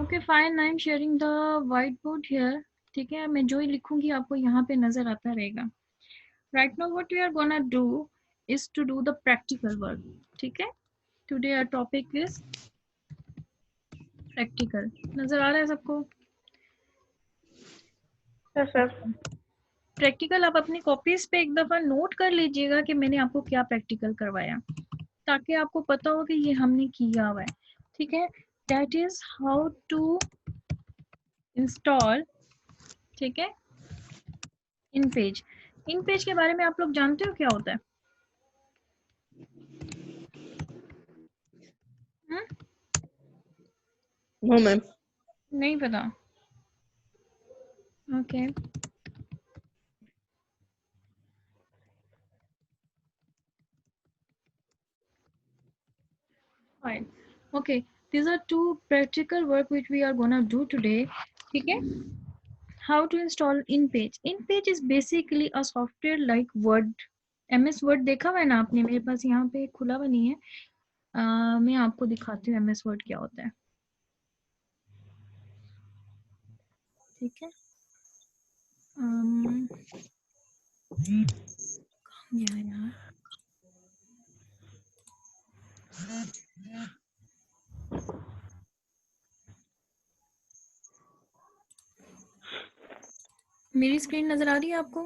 Okay fine, I am sharing the white board here. ठीक है, मैं जो ही लिखूंगी आपको यहाँ पे नजर आता रहेगा। Right now what we are gonna do is to do the practical work. ठीक है, today our topic is practical. नजर आ रहा है सबको? सर। प्रैक्टिकल आप अपनी कॉपीज पे एक दफा नोट कर लीजिएगा कि मैंने आपको क्या प्रैक्टिकल करवाया, ताकि आपको पता हो कि ये हमने किया हुआ है। ठीक है, that is how to install. ठीक है, इन पेज। इन पेज के बारे में आप लोग जानते हो क्या होता है? No ma'am. नहीं पता? Okay fine. Okay, these are two practical work which we are gonna do today. ठीक है, how to install InPage. InPage is basically a software like Word. MS Word देखा हुआ है ना आपने? मेरे पास यहाँ पे खुला हुआ नहीं है। मैं आपको दिखाती हूँ MS Word क्या होता है। ठीक है, यार मेरी स्क्रीन नजर आ रही है आपको?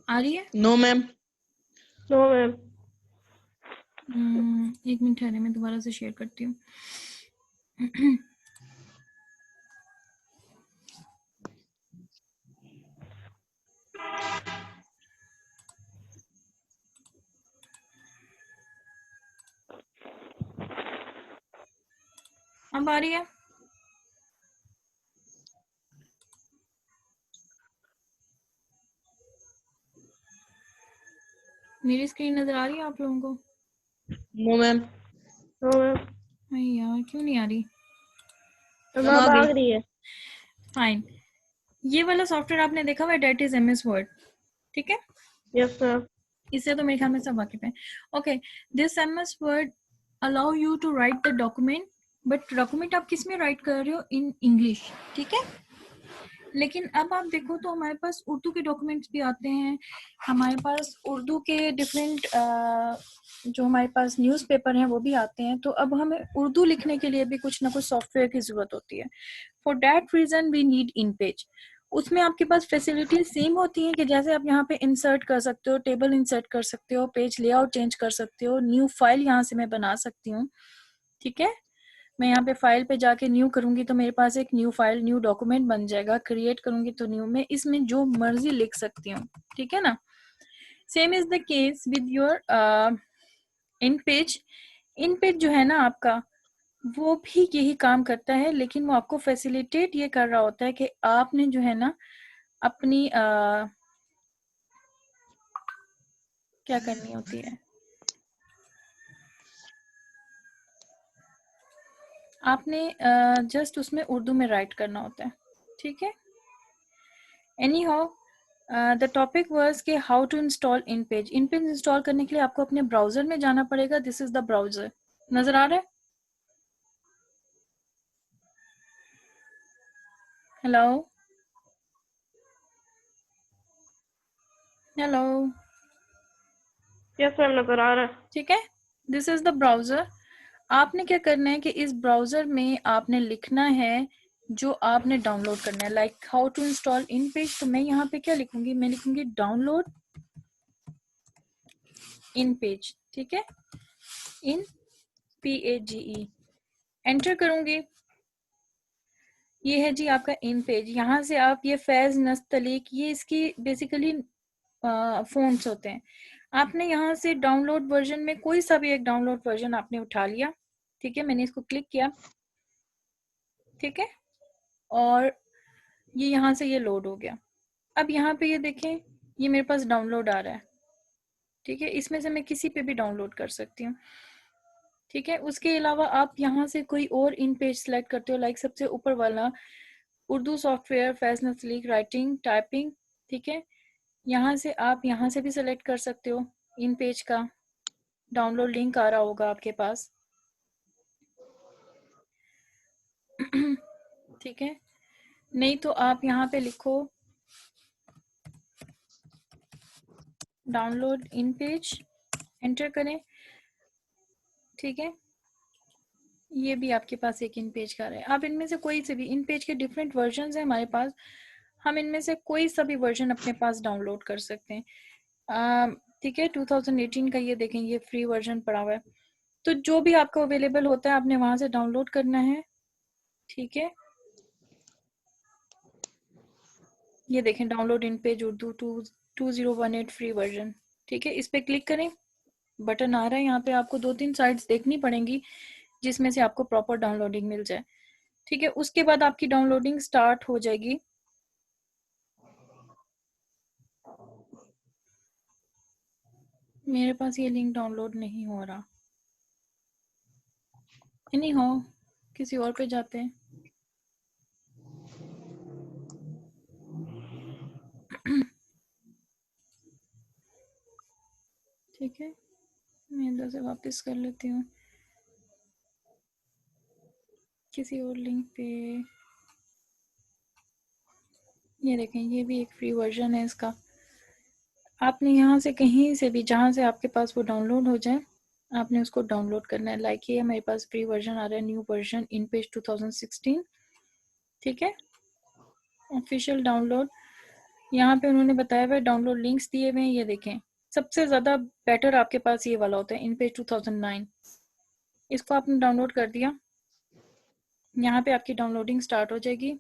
आ रही है? No ma'am. No ma'am. एक मिनट ठहरे, मैं दोबारा से शेयर करती हूँ। अब आ रही है? मेरी स्क्रीन नजर आ रही है आप लोगों को? No ma'am. No ma'am. अरे यार क्यों नहीं आ रही? मैम आ रही है। फाइन, ये वाला सॉफ्टवेयर आपने देखा हुआ है, डेट इज MS वर्ड। ठीक है, यस सर। इससे तो मेरे ख्याल में सब वाकिफ हैं। Okay, this MS word allow you to write the document, but document आप किस में राइट कर रहे हो? In English. ठीक है, लेकिन अब आप देखो तो हमारे पास उर्दू के डॉक्यूमेंट्स भी आते हैं, हमारे पास उर्दू के डिफरेंट जो हमारे पास न्यूज़पेपर हैं वो भी आते हैं। तो अब हमें उर्दू लिखने के लिए भी कुछ ना कुछ सॉफ्टवेयर की ज़रूरत होती है। For that reason we need InPage। उसमें आपके पास फैसिलिटीज सेम होती हैं कि जैसे आप यहाँ पे इंसर्ट कर सकते हो, टेबल इंसर्ट कर सकते हो, पेज लेआउट चेंज कर सकते हो, न्यू फाइल यहाँ से मैं बना सकती हूँ। ठीक है, मैं यहाँ पे फाइल पे जाके न्यू करूंगी तो मेरे पास एक न्यू फाइल, न्यू डॉक्यूमेंट बन जाएगा। क्रिएट करूंगी तो न्यू में इसमें जो मर्जी लिख सकती हूँ। ठीक है ना, same is the case with your InPage। InPage जो है ना आपका, वो भी यही काम करता है, लेकिन वो आपको फैसिलिटेट ये कर रहा होता है कि आपने जो है ना अपनी क्या करनी होती है, आपने जस्ट उसमें उर्दू में राइट करना होता है। ठीक है, anyhow the topic was कि how to install InPage। InPage install करने के लिए आपको अपने ब्राउजर में जाना पड़ेगा। दिस इज द ब्राउजर, नजर आ रहा है? हेलो हेलो, यस मैम नजर आ रहा है। ठीक है, दिस इज द ब्राउजर। आपने क्या करना है कि इस ब्राउजर में आपने लिखना है जो आपने डाउनलोड करना है, like how to install InPage। तो मैं यहाँ पे क्या लिखूंगी? मैं लिखूंगी डाउनलोड InPage। ठीक है, InPage, एंटर करूंगी। ये है जी आपका InPage। यहाँ से आप ये फैज नस्तलीक, ये इसकी बेसिकली फोन्स होते हैं। आपने यहाँ से डाउनलोड वर्जन में कोई सा भी एक डाउनलोड वर्जन आपने उठा लिया। ठीक है, मैंने इसको क्लिक किया। ठीक है, और ये यहाँ से ये लोड हो गया। अब यहाँ पे ये देखें, ये मेरे पास डाउनलोड आ रहा है। ठीक है, इसमें से मैं किसी पे भी डाउनलोड कर सकती हूँ। ठीक है, उसके अलावा आप यहाँ से कोई और InPage सेलेक्ट करते हो, लाइक सबसे ऊपर वाला Urdu software, Faiz Nastaleeq, writing, typing. ठीक है, यहाँ से आप यहाँ से भी सेलेक्ट कर सकते हो InPage का। डाउनलोड लिंक आ रहा होगा आपके पास। ठीक है, नहीं तो आप यहाँ पे लिखो डाउनलोड इन पेज, एंटर करें। ठीक है, ये भी आपके पास एक इन पेज का है। आप इनमें से कोई से भी, इन पेज के डिफरेंट वर्जन हैं हमारे पास, हम इनमें से कोई सा भी वर्जन अपने पास डाउनलोड कर सकते हैं। ठीक है, 2018 का ये देखें, ये फ्री वर्जन पड़ा हुआ है। तो जो भी आपको अवेलेबल होता है आपने वहां से डाउनलोड करना है। ठीक है, ये देखें download in page Urdu 2018 free version. ठीक है, इस पे क्लिक करें, बटन आ रहा है यहाँ पे, आपको 2-3 साइट्स देखनी पड़ेंगी जिसमें से आपको प्रॉपर डाउनलोडिंग मिल जाए। ठीक है, उसके बाद आपकी डाउनलोडिंग स्टार्ट हो जाएगी। मेरे पास ये लिंक डाउनलोड नहीं हो रहा, नहीं हो, किसी और पे जाते हैं। ठीक है, मैं इधर से वापस कर लेती हूँ किसी और लिंक पे। ये देखें, ये भी एक फ्री वर्जन है इसका। आपने यहाँ से कहीं से भी, जहाँ से आपके पास वो डाउनलोड हो जाए, आपने उसको डाउनलोड करना है। लाइक ये मेरे पास फ्री वर्जन आ रहा है, न्यू वर्जन इन पेज 2016। ठीक है, ऑफिशियल डाउनलोड, यहाँ पे उन्होंने बताया हुआ डाउनलोड लिंक्स दिए हुए हैं। ये देखें, सबसे ज़्यादा बेटर आपके पास ये वाला होता है, इन पेज 2009। इसको आपने डाउनलोड कर दिया, यहाँ पे आपकी डाउनलोडिंग स्टार्ट हो जाएगी।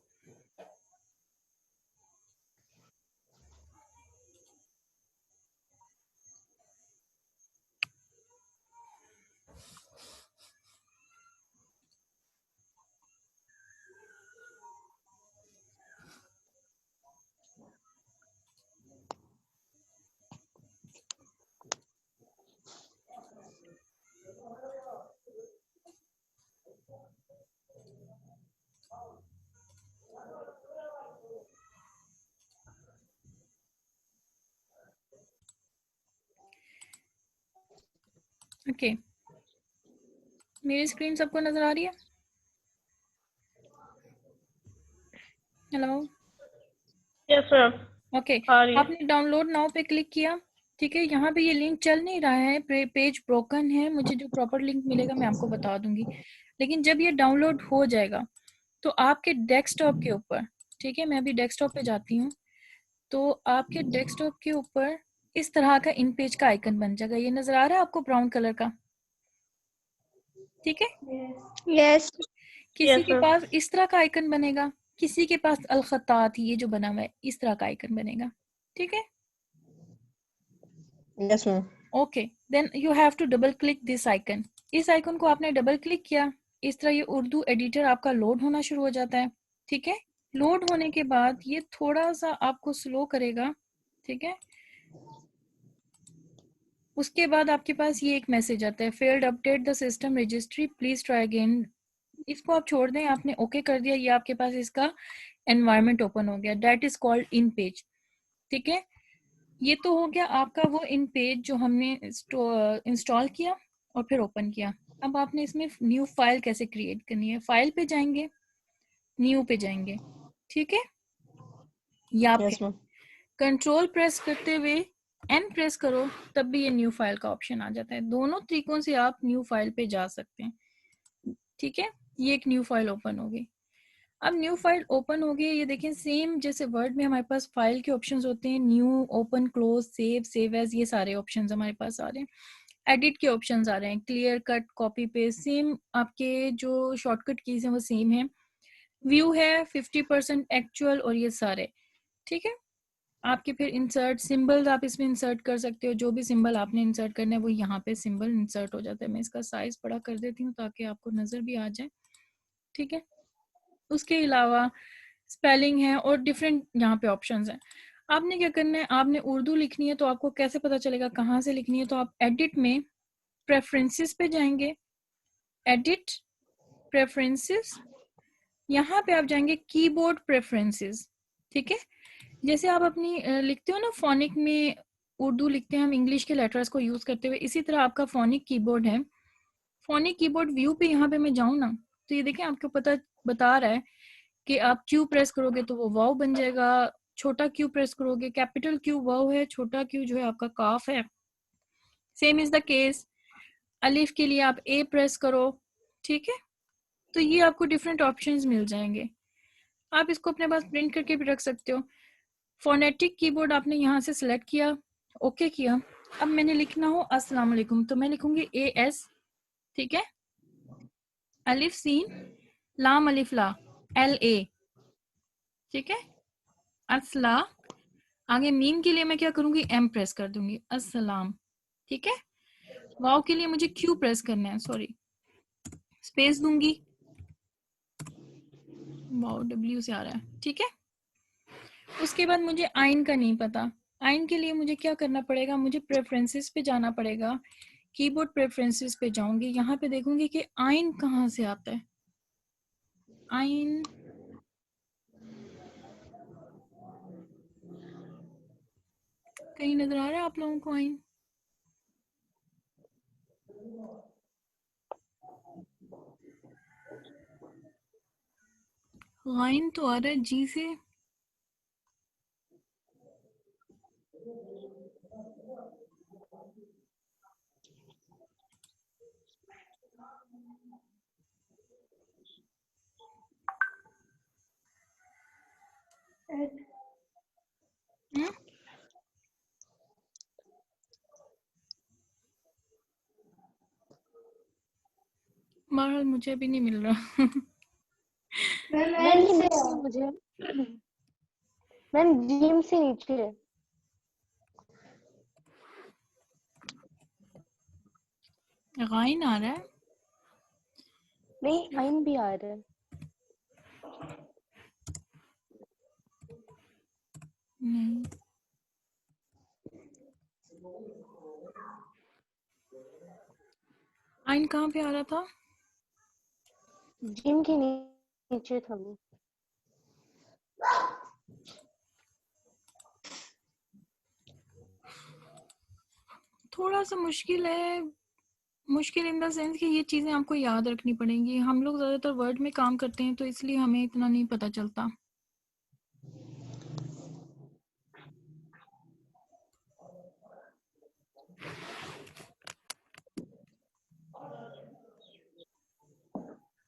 ओके, मेरी स्क्रीन सबको नजर आ रही है? हेलो, यस सर, ओके, आ रही है। आपने डाउनलोड नाउ पे क्लिक किया। ठीक है, यहाँ पे ये लिंक चल नहीं रहा है, पेज ब्रोकन है। मुझे जो प्रॉपर लिंक मिलेगा मैं आपको बता दूंगी, लेकिन जब ये डाउनलोड हो जाएगा तो आपके डेस्कटॉप के ऊपर, ठीक है, मैं अभी डेस्कटॉप पे जाती हूँ, तो आपके डेस्कटॉप के ऊपर इस तरह का इन पेज का आइकन बन जाएगा। ये नजर आ रहा है आपको, ब्राउन कलर का? ठीक है, यस किसी यस के सर। पास इस तरह का आइकन बनेगा, किसी के पास अलखतात, ये जो बना हुआ है, इस तरह का आइकन बनेगा। ठीक है, yes ma'am okay, then you have to double click this icon. इस आइकन को आपने डबल क्लिक किया, इस तरह ये उर्दू एडिटर आपका लोड होना शुरू हो जाता है। ठीक है, लोड होने के बाद ये थोड़ा सा आपको स्लो करेगा। ठीक है, उसके बाद आपके पास ये एक मैसेज आता है, failed update the system registry please try again. इसको आप छोड़ दें, आपने ओके कर दिया, ये आपके पास इसका एनवायरनमेंट ओपन हो गया, that is called in page. ठीक है, ये तो हो गया आपका वो इन पेज जो हमने इंस्टॉल किया और फिर ओपन किया। अब आपने इसमें न्यू फाइल कैसे क्रिएट करनी है, फाइल पे जाएंगे, न्यू पे जाएंगे। ठीक है, या फिर यस मैम कंट्रोल प्रेस करते हुए एन प्रेस करो, तब भी ये न्यू फाइल का ऑप्शन आ जाता है। दोनों तरीकों से आप न्यू फाइल पे जा सकते हैं। ठीक है, ये एक न्यू फाइल ओपन होगी। अब न्यू फाइल ओपन हो गई, ये देखें सेम जैसे वर्ड में हमारे पास फाइल के ऑप्शंस होते हैं, new, open, close, save, save as, ये सारे ऑप्शंस हमारे पास आ रहे हैं। एडिट के ऑप्शंस आ रहे हैं, clear, cut, copy paste, same आपके जो शॉर्टकट कीज हैं वो सेम है। व्यू है, 50% एक्चुअल, और ये सारे। ठीक है, आपके फिर इंसर्ट सिंबल्स आप इसमें इंसर्ट कर सकते हो, जो भी सिंबल आपने इंसर्ट करना है वो यहाँ पे सिंबल इंसर्ट हो जाता है। मैं इसका साइज बड़ा कर देती हूँ ताकि आपको नजर भी आ जाए। ठीक है, उसके अलावा स्पेलिंग है और डिफरेंट यहाँ पे ऑप्शंस हैं। आपने क्या करना है, आपने उर्दू लिखनी है तो आपको कैसे पता चलेगा कहाँ से लिखनी है, तो आप एडिट में प्रेफरेंसेस पे जाएंगे, एडिट प्रेफरेंसेस, यहाँ पे आप जाएंगे कीबोर्ड प्रेफरेंसेस। ठीक है, जैसे आप अपनी लिखते हो ना फोनिक में, उर्दू लिखते हैं हम इंग्लिश के लेटर्स को यूज करते हुए, इसी तरह आपका फोनिक कीबोर्ड है। फोनिक कीबोर्ड व्यू पे यहाँ पे मैं जाऊँ ना, तो ये देखें आपको पता बता रहा है कि आप क्यू प्रेस करोगे तो वो वाव बन जाएगा, छोटा क्यू प्रेस करोगे, कैपिटल क्यू वाव है, छोटा क्यू जो है आपका काफ है। सेम इज द केस अलिफ के लिए आप ए प्रेस करो, ठीक है। तो ये आपको डिफरेंट ऑप्शंस मिल जाएंगे, आप इसको अपने पास प्रिंट करके भी रख सकते हो। फोनेटिक कीबोर्ड आपने यहाँ से सिलेक्ट किया, ओके किया। अब मैंने लिखना हो अस्सलाम वालेकुम, तो मैं लिखूंगी ए एस, ठीक है, अलिफ सीन लाम अलिफ ला एल ए, ठीक है, अस्ला। आगे मीम के लिए मैं क्या करूंगी, एम प्रेस कर दूंगी, अस्सलाम, ठीक है। वाव के लिए मुझे क्यू प्रेस करना है, सॉरी, स्पेस दूंगी, वाव डब्ल्यू से आ रहा है, ठीक है। उसके बाद मुझे आइन का नहीं पता, आइन के लिए मुझे क्या करना पड़ेगा, मुझे प्रेफरेंसेस पे जाना पड़ेगा, कीबोर्ड प्रेफरेंसेस पे जाऊंगी, यहाँ पे देखूंगी कि आइन कहाँ से आता है। आइन कहीं नजर आ रहा है आप लोगों को आइन? आइन तो आ रहा है जी से, बहरहाल मुझे अभी नहीं मिल रहा। मैम ये नीचे मुझे, मैम जीम से नीचे है। गाइन आ रहा है, नहीं आइन भी आ रहा है। नहीं आइन कहाँ पे आ रहा था? जिम के नीचे था वो। थोड़ा सा मुश्किल है, मुश्किल इन द सेंस कि ये चीज़ें आपको याद रखनी पड़ेंगी। हम लोग ज़्यादातर वर्ड में काम करते हैं तो इसलिए हमें इतना नहीं पता चलता।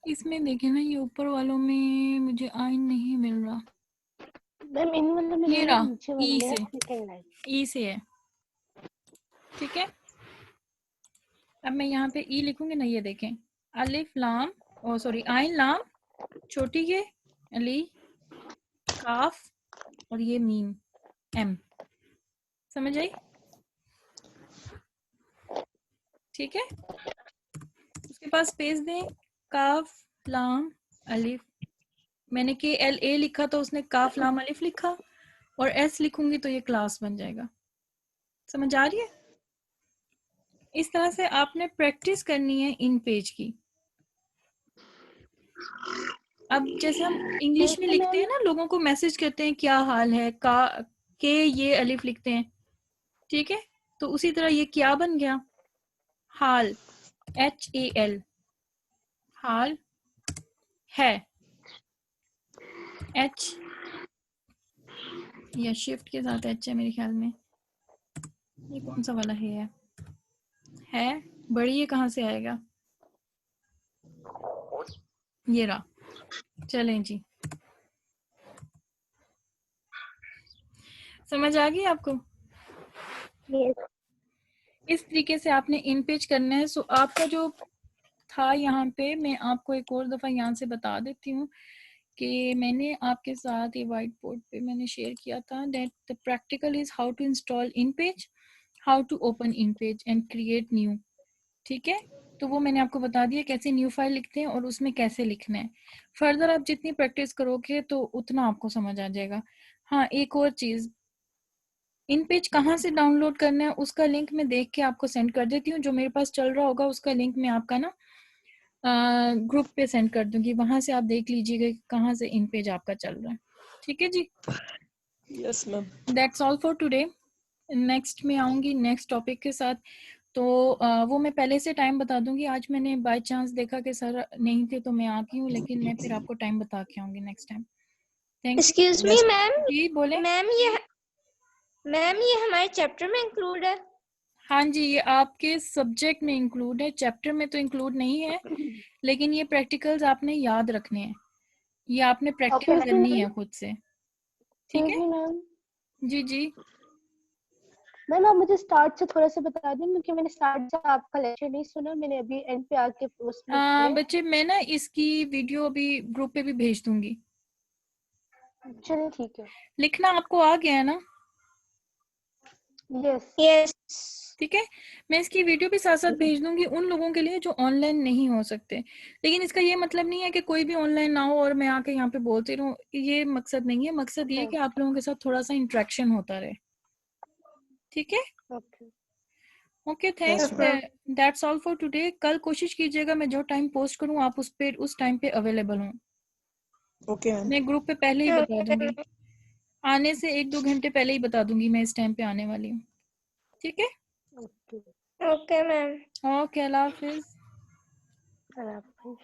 इसमें देखें ना, ये ऊपर वालों में मुझे आइन नहीं मिल रहा। मैम इन वालों में ये नहीं है, रहा, नीचे वाले ई में है, से, सेकंड लाइन। ई से है, ठीक है। अब मैं यहाँ पे ई लिखूंगी ना, ये देखें, अलिफ लाम, ओ सॉरी, आइन लाम, छोटी ये अली, काफ, और ये मीम एम, समझ आई? ठीक है, उसके पास स्पेस दें, काफ लाम अलिफ, मैंने के एल ए लिखा तो उसने काफ लाम अलिफ लिखा, और एस लिखूंगी तो ये क्लास बन जाएगा। समझ आ रही है? इस तरह से आपने प्रैक्टिस करनी है इन पेज की। अब जैसे हम इंग्लिश में लिखते हैं ना, लोगों को मैसेज करते हैं क्या हाल है, का के ये अलिफ लिखते हैं, ठीक है। तो उसी तरह ये क्या बन गया, हाल, HAL, हाल है, H या शिफ्ट के साथ H है मेरे ख्याल में, ये कौन सा वाला है बड़ी, ये कहाँ से आएगा, ये रहा। चलें जी, समझ आ गई आपको? Yes. इस तरीके से आपने इन पेज करना है। सो आपका जो था यहाँ पे, मैं आपको एक और दफ़ा यहाँ से बता देती हूँ कि मैंने आपके साथ ये व्हाइट बोर्ड पे मैंने शेयर किया था, that the practical is how to install InPage, how to open InPage and create new, ठीक है। तो वो मैंने आपको बता दिया कैसे न्यू फाइल लिखते हैं और उसमें कैसे लिखना है। फर्दर आप जितनी प्रैक्टिस करोगे तो उतना आपको समझ आ जाएगा। हाँ, एक और चीज़, इन पेज कहाँ से डाउनलोड करना है उसका लिंक मैं देख के आपको सेंड कर देती हूँ, जो मेरे पास चल रहा होगा उसका लिंक मैं आपका ना ग्रुप पे सेंड कर दूंगी, वहां से आप देख लीजिएगा कि कहाँ से इन पेज आपका चल रहा है, ठीक है जी। Yes, ma'am. That's all for today. Next में आऊंगी नेक्स्ट टॉपिक के साथ। तो वो मैं पहले से टाइम बता दूंगी। आज मैंने बाय चांस देखा कि सर नहीं थे तो मैं आ गई हूँ, लेकिन मैं फिर आपको टाइम बता के आऊंगी next time. Thank you. Excuse me ma'am, जी बोले। मैम ये हमारे चैप्टर में इंक्लूड है? हाँ जी, ये आपके सब्जेक्ट में इंक्लूड है, चैप्टर में तो इंक्लूड नहीं है, लेकिन ये प्रैक्टिकल्स आपने याद रखने हैं, ये आपने प्रैक्टिस Excuse me, करनी मैम। है खुद से। ठीक Excuse है। me, ma'am. जी जी। मैम आप मुझे स्टार्ट से थोड़ा सा बता दें, क्योंकि मैंने स्टार्ट से आपका लेक्चर नहीं सुना, मैंने अभी एंड पे आके उसमें है। बच्चे मैं ना इसकी वीडियो अभी ग्रुप पे भी भेज दूंगी। चलिए ठीक है। लिखना आपको आ गया है ना? यस। यस। ठीक है। मैं इसकी वीडियो भी साथ साथ भेज दूंगी उन लोगों के लिए जो ऑनलाइन नहीं हो सकते, लेकिन इसका ये मतलब नहीं है कि कोई भी ऑनलाइन ना हो और मैं आके यहाँ पे बोलती रहूँ, ये मकसद नहीं है। मकसद ये है कि आप लोगों के साथ थोड़ा सा इंटरेक्शन होता रहे। ठीक है। Okay. Okay thanks. Yes ma'am. That's all for today. कल कोशिश कीजिएगा मैं जो टाइम पोस्ट करूँ आप उस टाइम पे अवेलेबल हूँ। Okay ma'am. मैं ग्रुप पे पहले ही बता दूंगी, आने से 1-2 घंटे पहले ही बता दूंगी मैं इस टाइम पे आने वाली हूँ। ठीक है। ओके। Okay ma'am. ओके, अल्लाह हाफिज। अल्लाह हाफिज़।